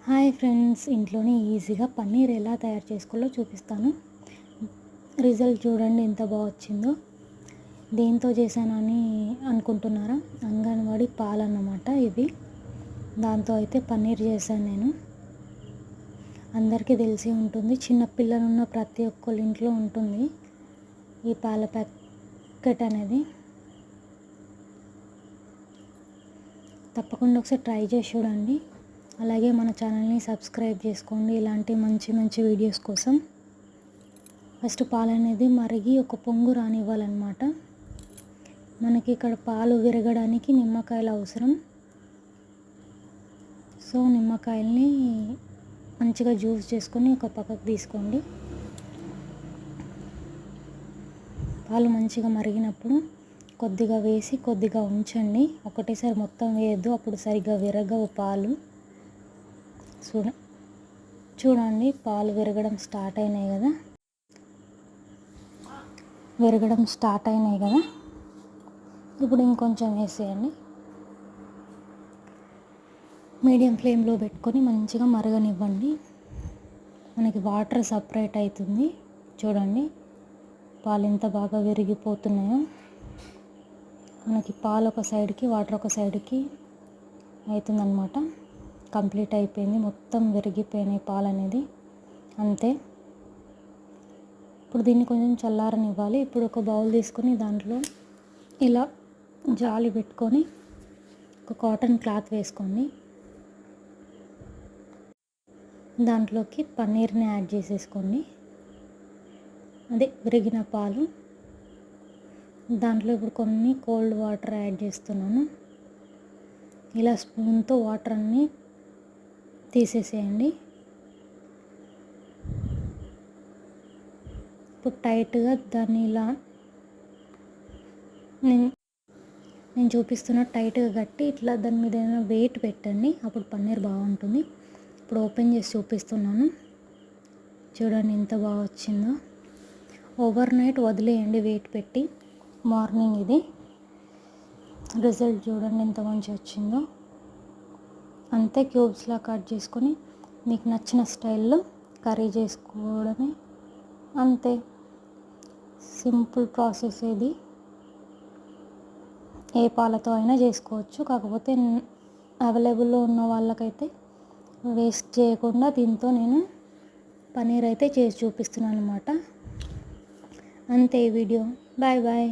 Hi friends, ఇంట్లోనే ఈజీగా పన్నీర్ ఎలా తయారు చేసుకోవాలో చూపిస్తాను. రిజల్ట్ చూడండి ఎంత బాగా వచ్చిందో. దేంతో చేశానని అనుకుంటున్నారా? అంగన్వాడీ పాలన్నమాట ఇవి. దాంతో అయితే పన్నీర్ చేశాను నేను. అందరికీ తెలిసి ఉంటుంది, చిన్న పిల్లలున్న ప్రతి ఒక్కళ్ళ ఇంట్లో ఉంటుంది ఈ పాల ప్యాకెట్ అనేది. తప్పకుండా ఒకసారి ట్రై చేసి చూడండి. అలాగే మన ఛానల్ని సబ్స్క్రైబ్ చేసుకోండి ఇలాంటి మంచి మంచి వీడియోస్ కోసం. ఫస్ట్ పాలు అనేది మరిగి ఒక పొంగు రానివ్వాలన్నమాట. మనకి ఇక్కడ పాలు విరగడానికి నిమ్మకాయలు అవసరం. సో నిమ్మకాయల్ని మంచిగా జ్యూస్ చేసుకొని ఒక పక్కకు తీసుకోండి. పాలు మంచిగా మరిగినప్పుడు కొద్దిగా వేసి కొద్దిగా ఉంచండి. ఒకటేసారి మొత్తం వేయద్దు, అప్పుడు సరిగ్గా విరగవు పాలు. చూడండి పాలు విరగడం స్టార్ట్ అయినాయి కదా. ఇప్పుడు ఇంకొంచెం వేసేయండి. మీడియం ఫ్లేమ్లో పెట్టుకొని మంచిగా మరగనివ్వండి. మనకి వాటర్ సపరేట్ అవుతుంది. చూడండి పాలు ఎంత బాగా విరిగిపోతున్నాయో. మనకి పాలు ఒక సైడ్కి వాటర్ ఒక సైడ్కి అవుతుందన్నమాట. కంప్లీట్ అయిపోయింది, మొత్తం విరిగిపోయినాయి పాలు అనేది. అంతే. ఇప్పుడు దీన్ని కొంచెం చల్లారనివ్వాలి. ఇప్పుడు ఒక బౌల్ తీసుకొని దాంట్లో ఇలా జాలి పెట్టుకొని ఒక కాటన్ క్లాత్ వేసుకోండి. దాంట్లోకి పన్నీర్ని యాడ్ చేసేసుకోండి. అదే విరిగిన పాలు. దాంట్లో ఇప్పుడు కొన్ని కోల్డ్ వాటర్ యాడ్ చేస్తున్నాను. ఇలా స్పూన్తో వాటర్ అన్నీ తీసేసేయండి. ఇప్పుడు టైట్గా దాన్ని ఇలా నేను చూపిస్తున్న టైట్గా కట్టి ఇట్లా దాని మీద ఏదైనా వెయిట్ పెట్టండి, అప్పుడు పన్నీర్ బాగుంటుంది. ఇప్పుడు ఓపెన్ చేసి చూపిస్తున్నాను. చూడండి ఎంత బాగా వచ్చిందో. ఓవర్ నైట్ వదిలేయండి వెయిట్ పెట్టి. మార్నింగ్ ఇది రిజల్ట్ చూడండి ఎంత మంచి వచ్చిందో. అంతే, క్యూబ్స్లా కట్ చేసుకొని మీకు నచ్చిన స్టైల్లో కర్రీ చేసుకోవడమే. అంతే, సింపుల్ ప్రాసెస్ ఇది. ఏ పాలతో అయినా చేసుకోవచ్చు, కాకపోతే అవైలబుల్లో ఉన్న వాళ్ళకైతే వేస్ట్ చేయకుండా దీంతో నేను పన్నీర్ అయితే చేసి చూపిస్తున్నాను అన్నమాట. అంతే ఈ వీడియో. Bye bye.